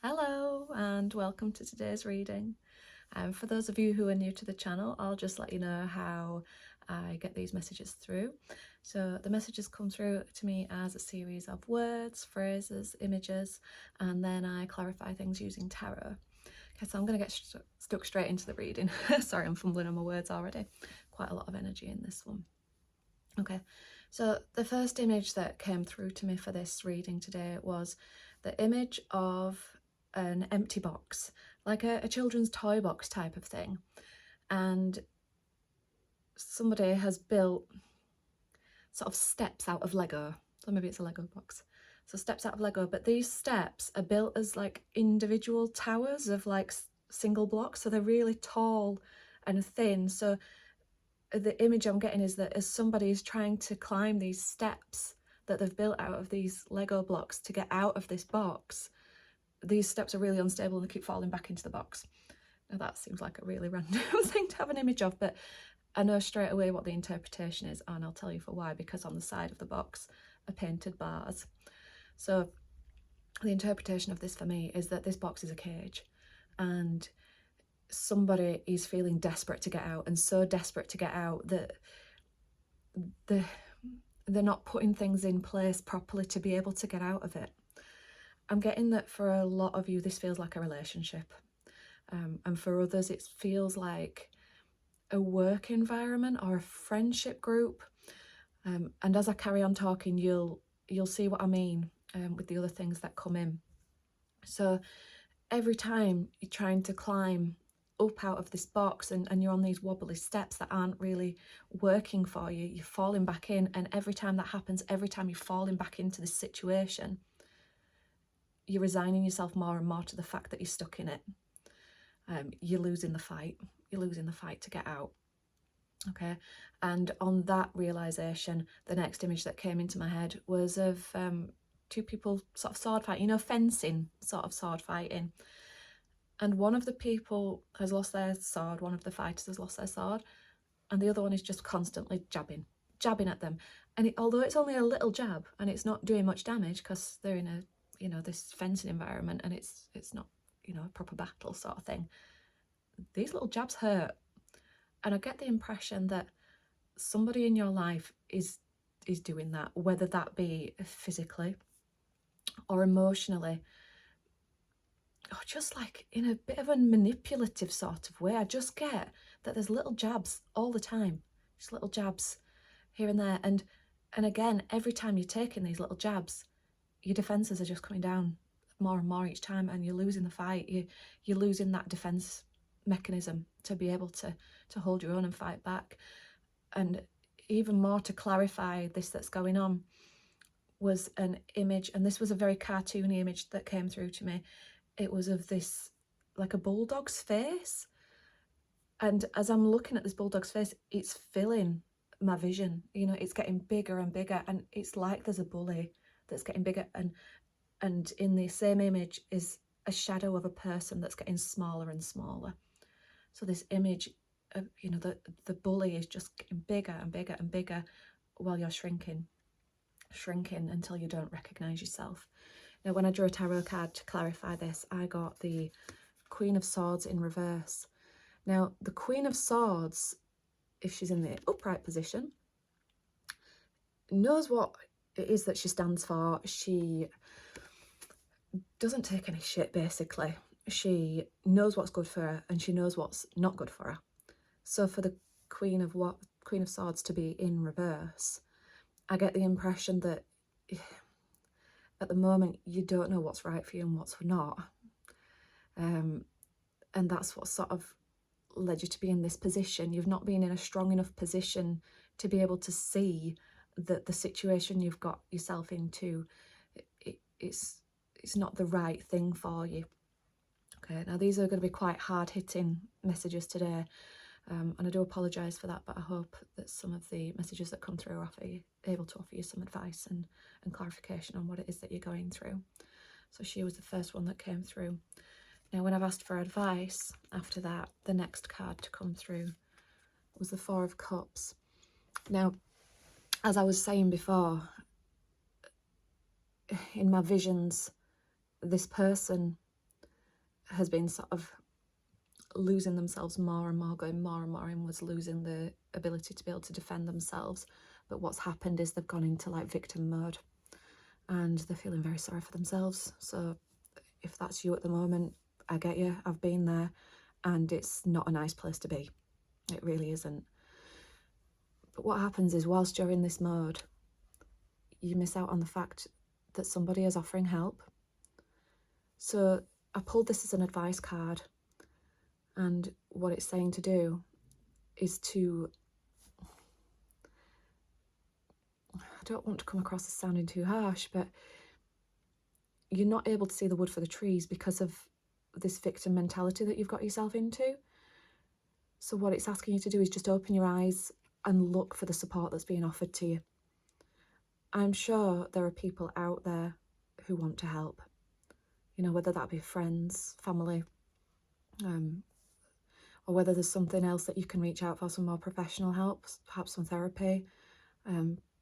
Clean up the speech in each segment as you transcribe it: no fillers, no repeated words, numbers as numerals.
Hello and welcome to today's reading. For those of you who are new to the channel, I'll just let you know how I get these messages through. So the messages come through to me as a series of words, phrases, images, and then I clarify things using tarot. Okay, so I'm going to get stuck straight into the reading. Sorry, I'm fumbling on my words already. Quite a lot of energy in this one. Okay, so the first image that came through to me for this reading today was the image of an empty box, like a children's toy box type of thing. And somebody has built sort of steps out of Lego. So maybe it's a Lego box. So steps out of Lego, but these steps are built as like individual towers of like single blocks. So they're really tall and thin. So the image I'm getting is that as somebody is trying to climb these steps that they've built out of these Lego blocks to get out of this box, these steps are really unstable and they keep falling back into the box. Now that seems like a really random thing to have an image of, but I know straight away what the interpretation is, and I'll tell you for why, because on the side of the box are painted bars. So the interpretation of this for me is that this box is a cage and somebody is feeling desperate to get out, and so desperate to get out that they're not putting things in place properly to be able to get out of it. I'm getting that for a lot of you this feels like a relationship, and for others it feels like a work environment or a friendship group, and as I carry on talking you'll see what I mean with the other things that come in. So every time you're trying to climb up out of this box and you're on these wobbly steps that aren't really working for you, you're falling back in, and every time that happens, every time you're falling back into this situation, you're resigning yourself more and more to the fact that you're stuck in it. You're losing the fight to get out. Okay, and on that realization, the next image that came into my head was of two people sort of sword fighting, fencing sort of sword fighting. And one of the people has lost their sword, one of the fighters has lost their sword, and the other one is just constantly jabbing at them. And although it's only a little jab and it's not doing much damage because they're in a, this fencing environment and it's not, a proper battle sort of thing, these little jabs hurt. And I get the impression that somebody in your life is doing that, whether that be physically or emotionally, or just like in a bit of a manipulative sort of way. I just get that there's little jabs all the time, just little jabs here and there. And again, every time you're taking these little jabs, your defences are just coming down more and more each time, and you're losing the fight. You're losing that defence mechanism to be able to hold your own and fight back. And even more to clarify this that's going on was an image, and this was a very cartoony image that came through to me. It was of this, like a bulldog's face. And as I'm looking at this bulldog's face, it's filling my vision. It's getting bigger and bigger, and it's like there's a bully that's getting bigger. And in the same image is a shadow of a person that's getting smaller and smaller. So this image of, the bully is just getting bigger and bigger and bigger while you're shrinking until you don't recognize yourself. Now, when I drew a tarot card to clarify this, I got the Queen of Swords in reverse. Now, the Queen of Swords, if she's in the upright position, knows what it is that she stands for. She doesn't take any shit, basically. She knows what's good for her and she knows what's not good for her. So for the Queen of Swords to be in reverse, I get the impression that at the moment you don't know what's right for you and what's not. And that's what sort of led you to be in this position. You've not been in a strong enough position to be able to see that the situation you've got yourself into, it's not the right thing for you. Okay, now these are going to be quite hard-hitting messages today, and I do apologise for that, but I hope that some of the messages that come through are able to offer you some advice and clarification on what it is that you're going through. So she was the first one that came through. Now, when I've asked for advice, after that, the next card to come through was the Four of Cups. Now, as I was saying before, in my visions, this person has been sort of losing themselves more and more, going more and more inwards, losing the ability to be able to defend themselves. But what's happened is they've gone into like victim mode and they're feeling very sorry for themselves. So if that's you at the moment, I get you, I've been there, and it's not a nice place to be. It really isn't. But what happens is, whilst you're in this mode, you miss out on the fact that somebody is offering help. So I pulled this as an advice card, and what it's saying to do is to, I don't want to come across as sounding too harsh, but you're not able to see the wood for the trees because of this victim mentality that you've got yourself into. So what it's asking you to do is just open your eyes and look for the support that's being offered to you. I'm sure there are people out there who want to help, you know, whether that be friends, family, or whether there's something else that you can reach out for, some more professional help, perhaps some therapy,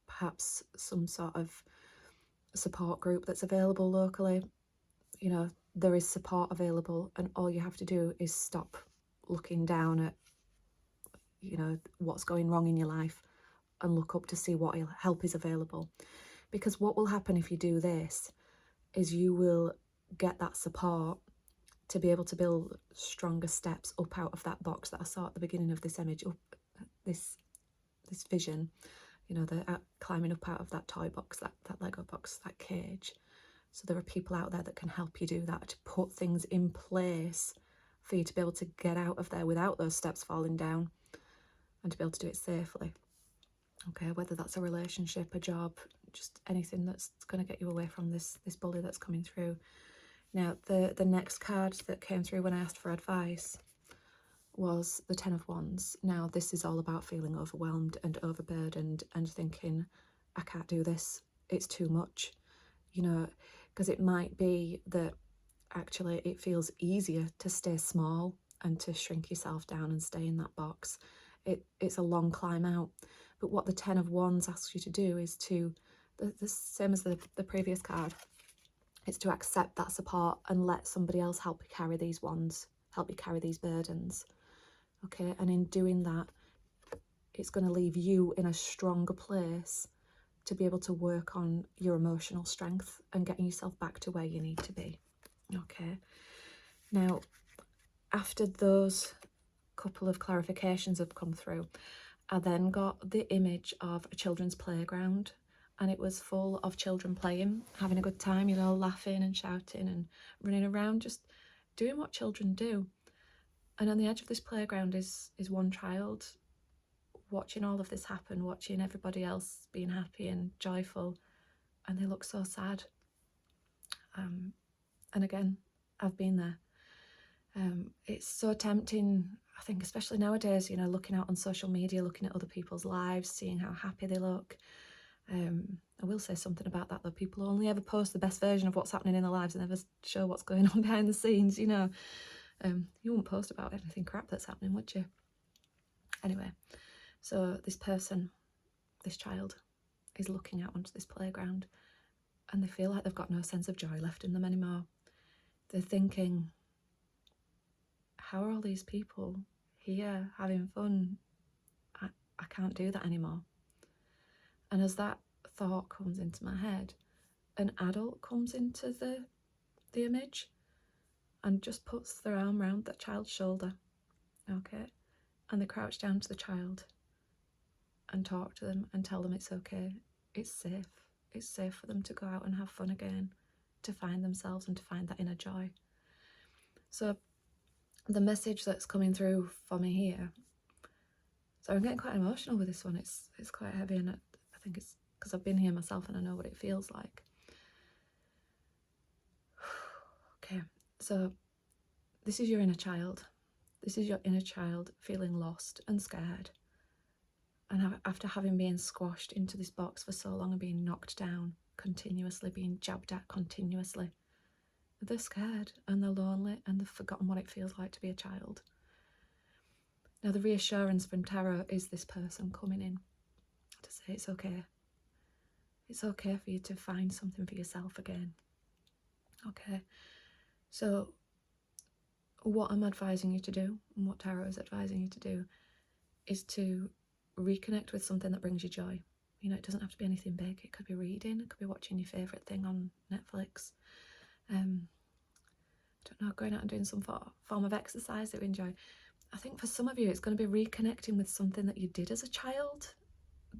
perhaps some sort of support group that's available locally. You know, there is support available, and all you have to do is stop looking down at, you know, what's going wrong in your life and look up to see what help is available. Because what will happen if you do this is you will get that support to be able to build stronger steps up out of that box that I saw at the beginning of this image, up this vision, you know, the climbing up out of that toy box, that Lego box, that cage. So there are people out there that can help you do that, to put things in place for you to be able to get out of there without those steps falling down, and to be able to do it safely. Okay, whether that's a relationship, a job, just anything that's going to get you away from this bully that's coming through. Now, the next card that came through when I asked for advice was the Ten of Wands. Now, this is all about feeling overwhelmed and overburdened and thinking, I can't do this, it's too much, you know, because it might be that actually it feels easier to stay small and to shrink yourself down and stay in that box. It's a long climb out. But what the Ten of Wands asks you to do is to, the same as the previous card, it's to accept that support and let somebody else help you carry these wands, help you carry these burdens. Okay, and in doing that, it's going to leave you in a stronger place to be able to work on your emotional strength and getting yourself back to where you need to be. Okay, now after those couple of clarifications have come through, I then got the image of a children's playground, and it was full of children playing, having a good time, you know, laughing and shouting and running around, just doing what children do. And on the edge of this playground is one child watching all of this happen, watching everybody else being happy and joyful, and they look so sad. And again, I've been there. It's so tempting, I think, especially nowadays, you know, looking out on social media, looking at other people's lives, seeing how happy they look. I will say something about that though. People only ever post the best version of what's happening in their lives and never show what's going on behind the scenes, you know. You wouldn't post about anything crap that's happening, would you? Anyway, so this person, this child, is looking out onto this playground, and they feel like they've got no sense of joy left in them anymore. They're thinking, how are all these people here having fun? I can't do that anymore. And as that thought comes into my head, an adult comes into the image and just puts their arm around that child's shoulder, okay? And they crouch down to the child and talk to them and tell them it's okay, it's safe. It's safe for them to go out and have fun again, to find themselves and to find that inner joy. So the message that's coming through for me here, so I'm getting quite emotional with this one. It's quite heavy, and I think it's because I've been here myself and I know what it feels like. Okay, so this is your inner child. This is your inner child feeling lost and scared. And after having been squashed into this box for so long and being knocked down continuously, being jabbed at continuously, they're scared and they're lonely and they've forgotten what it feels like to be a child. Now, the reassurance from Tarot is this person coming in to say it's okay. It's okay for you to find something for yourself again. Okay, so what I'm advising you to do, and what tarot is advising you to do, is to reconnect with something that brings you joy. You know, it doesn't have to be anything big. It could be reading, it could be watching your favourite thing on Netflix. I don't know, going out and doing some form of exercise that you enjoy. I think for some of you, it's going to be reconnecting with something that you did as a child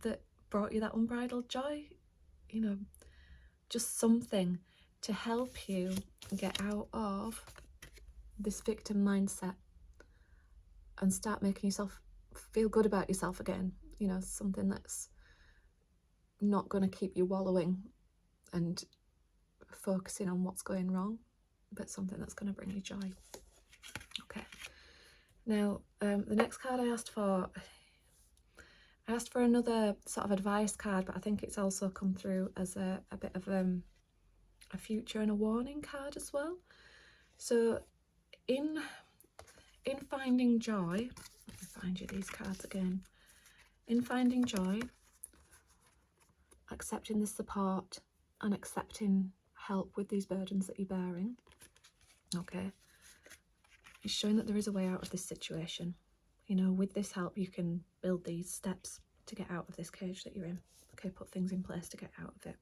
that brought you that unbridled joy. You know, just something to help you get out of this victim mindset and start making yourself feel good about yourself again. You know, something that's not going to keep you wallowing and focusing on what's going wrong, but something that's going to bring you joy. Okay. Now, the next card I asked for another sort of advice card, but I think it's also come through as a bit of a future and a warning card as well. So in finding joy, let me find you these cards again. In finding joy, accepting the support and accepting help with these burdens that you're bearing, okay, it's showing that there is a way out of this situation. You know, with this help, you can build these steps to get out of this cage that you're in. Okay, put things in place to get out of it.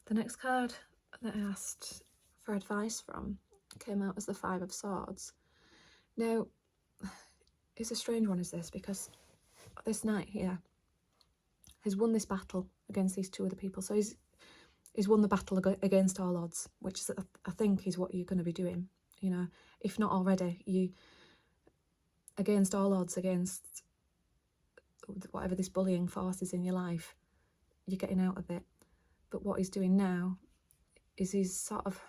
The next card that I asked for advice from came out as the Five of Swords. Now, it's a strange one, is this, because this knight here has won this battle against these two other people. So he's won the battle against all odds, which is, I think is what you're going to be doing. You know, if not already, you against all odds, against whatever this bullying force is in your life, you're getting out of it. But what he's doing now is he's sort of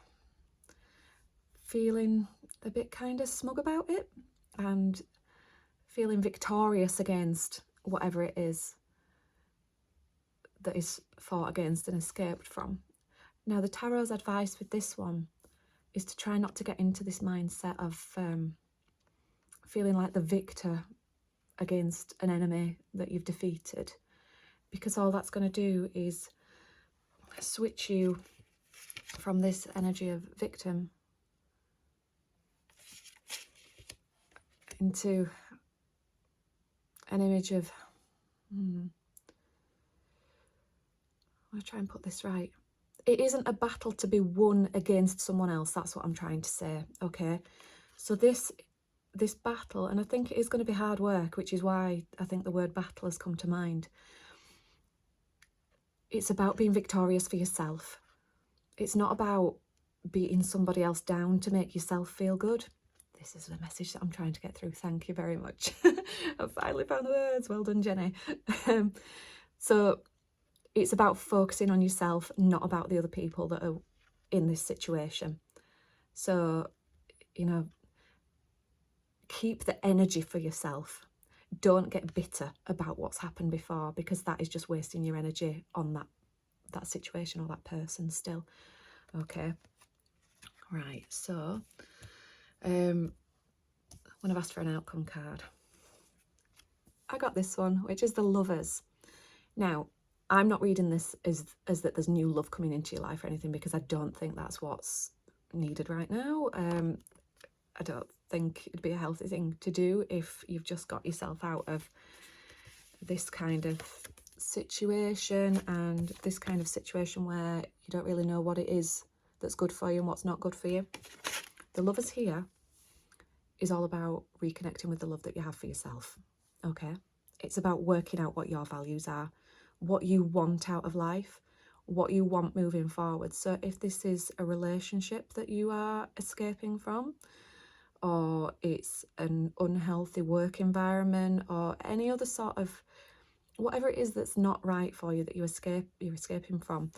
feeling a bit kind of smug about it and feeling victorious against whatever it is that is fought against and escaped from. Now, the tarot's advice with this one is to try not to get into this mindset of feeling like the victor against an enemy that you've defeated, because all that's going to do is switch you from this energy of victim into an image of, I'm going to try and put this right. It isn't a battle to be won against someone else. That's what I'm trying to say, okay? So this battle, and I think it is going to be hard work, which is why I think the word battle has come to mind. It's about being victorious for yourself. It's not about beating somebody else down to make yourself feel good. This is the message that I'm trying to get through. Thank you very much. I've finally found the words. Well done, Jenny. So it's about focusing on yourself, not about the other people that are in this situation. So, you know, keep the energy for yourself. Don't get bitter about what's happened before, because that is just wasting your energy on that situation or that person still. Okay. Right, so when I've asked for an outcome card, I got this one, which is the Lovers. Now, I'm not reading this as that there's new love coming into your life or anything, because I don't think that's what's needed right now. I don't think it'd be a healthy thing to do if you've just got yourself out of this kind of situation, and this kind of situation where you don't really know what it is that's good for you and what's not good for you. The Lovers here is all about reconnecting with the love that you have for yourself, okay? It's about working out what your values are, what you want out of life, what you want moving forward. So if this is a relationship that you are escaping from, or it's an unhealthy work environment, or any other sort of whatever it is that's not right for you that you're escaping from,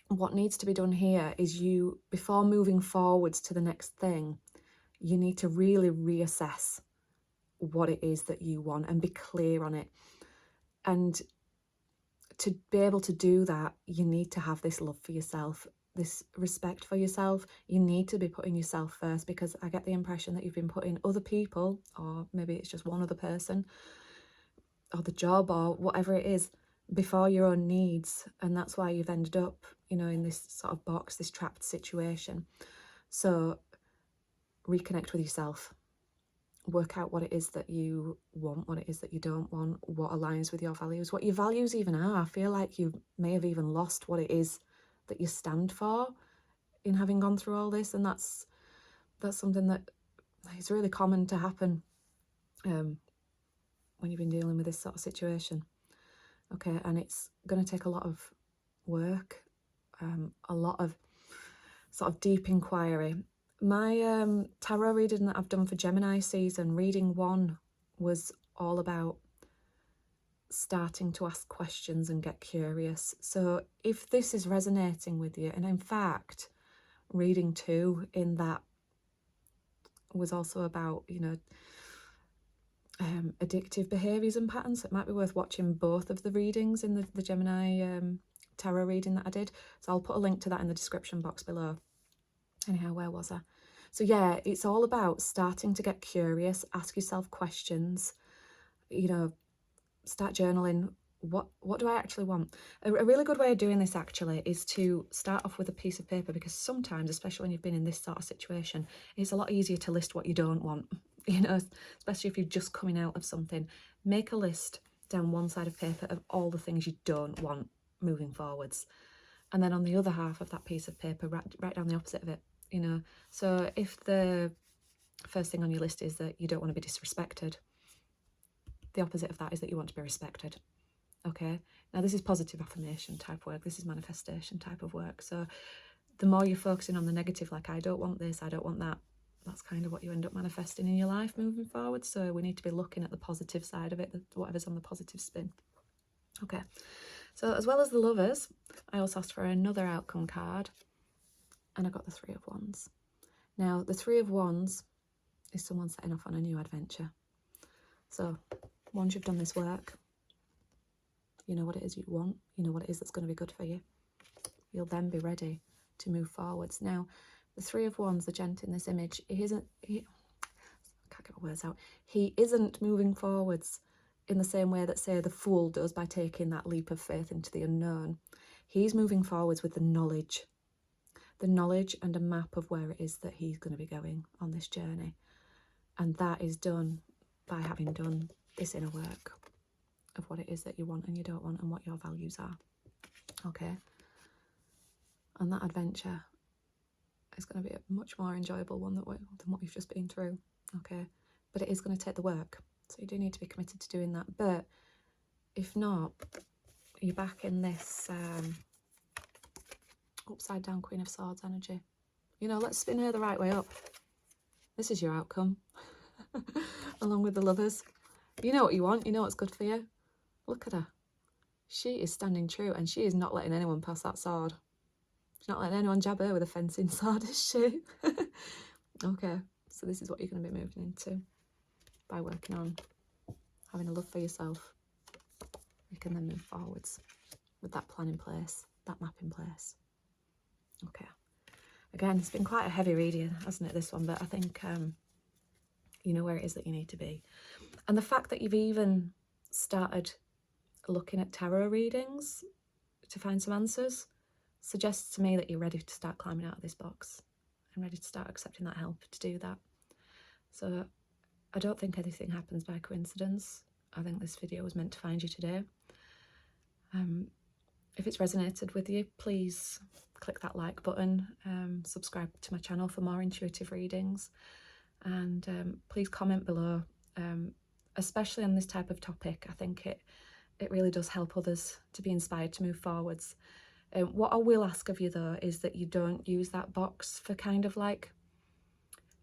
what needs to be done here is you, before moving forwards to the next thing, you need to really reassess what it is that you want and be clear on it. And to be able to do that, you need to have this love for yourself, this respect for yourself. You need to be putting yourself first, because I get the impression that you've been putting other people, or maybe it's just one other person, or the job, or whatever it is, before your own needs. And that's why you've ended up, you know, in this sort of box, this trapped situation. So reconnect with yourself. Work out what it is that you want, what it is that you don't want, what aligns with your values, what your values even are. I feel like you may have even lost what it is that you stand for in having gone through all this, and that's something that is really common to happen when you've been dealing with this sort of situation. Okay, and it's going to take a lot of work, a lot of sort of deep inquiry. My tarot reading that I've done for Gemini season, reading 1, was all about starting to ask questions and get curious. So if this is resonating with you, and in fact, reading 2 in that was also about, you know, addictive behaviours and patterns. It might be worth watching both of the readings in the Gemini tarot reading that I did. So I'll put a link to that in the description box below. Anyhow, where was I? So yeah, it's all about starting to get curious, ask yourself questions, you know, start journaling. What do I actually want? A really good way of doing this actually is to start off with a piece of paper, because sometimes, especially when you've been in this sort of situation, it's a lot easier to list what you don't want, you know, especially if you're just coming out of something. Make a list down one side of paper of all the things you don't want moving forwards. And then on the other half of that piece of paper, write down the opposite of it, you know. So if the first thing on your list is that you don't want to be disrespected, the opposite of that is that you want to be respected. Okay, now this is positive affirmation type work, this is manifestation type of work. So the more you're focusing on the negative, like I don't want this, I don't want that, that's kind of what you end up manifesting in your life moving forward. So we need to be looking at the positive side of it, whatever's on the positive spin. Okay, so as well as the Lovers, I also asked for another outcome card, and I got the Three of Wands. Now the Three of Wands is someone setting off on a new adventure. So once you've done this work, you know what it is you want, you know what it is that's going to be good for you, you'll then be ready to move forwards. Now, the Three of Wands, the gent in this image, I can't get my words out, he isn't moving forwards in the same way that, say, the Fool does by taking that leap of faith into the unknown. He's moving forwards with the knowledge and a map of where it is that he's going to be going on this journey. And that is done by having done this inner work of what it is that you want and you don't want and what your values are. Okay, and that adventure is going to be a much more enjoyable one than what we've just been through. Okay, but it is going to take the work, so you do need to be committed to doing that. But if not, you're back in this upside down Queen of Swords energy. You know, let's spin her the right way up. This is your outcome along with the Lovers. You know what you want, you know what's good for you. Look at her. She is standing true, and she is not letting anyone pass that sword. She's not letting anyone jab her with a fencing sword, is she? Okay, so this is what you're going to be moving into by working on having a love for yourself. You can then move forwards with that plan in place, that map in place. Okay. Again, it's been quite a heavy reading, hasn't it, this one? But I think you know where it is that you need to be. And the fact that you've even started looking at tarot readings to find some answers suggests to me that you're ready to start climbing out of this box and ready to start accepting that help to do that. So I don't think anything happens by coincidence. I think this video was meant to find you today. If it's resonated with you, please click that like button, subscribe to my channel for more intuitive readings, and please comment below, especially on this type of topic. I think it really does help others to be inspired to move forwards. What I will ask of you though is that you don't use that box for kind of like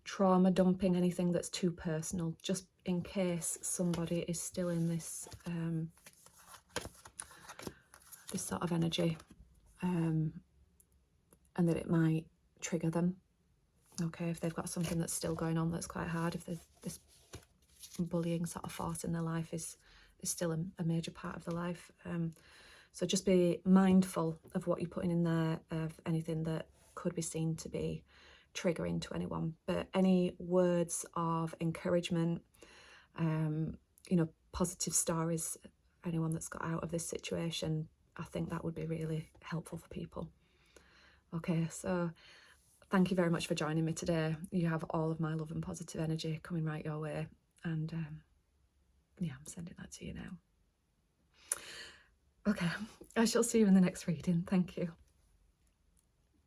trauma dumping, anything that's too personal, just in case somebody is still in this this sort of energy, and that it might trigger them. Okay, if they've got something that's still going on that's quite hard, if this bullying sort of force in their life is still a major part of their life. So just be mindful of what you're putting in there, of anything that could be seen to be triggering to anyone. But any words of encouragement, you know, positive stories, anyone that's got out of this situation, I think that would be really helpful for people. Okay, so thank you very much for joining me today. You have all of my love and positive energy coming right your way. And yeah, I'm sending that to you now. Okay, I shall see you in the next reading. Thank you.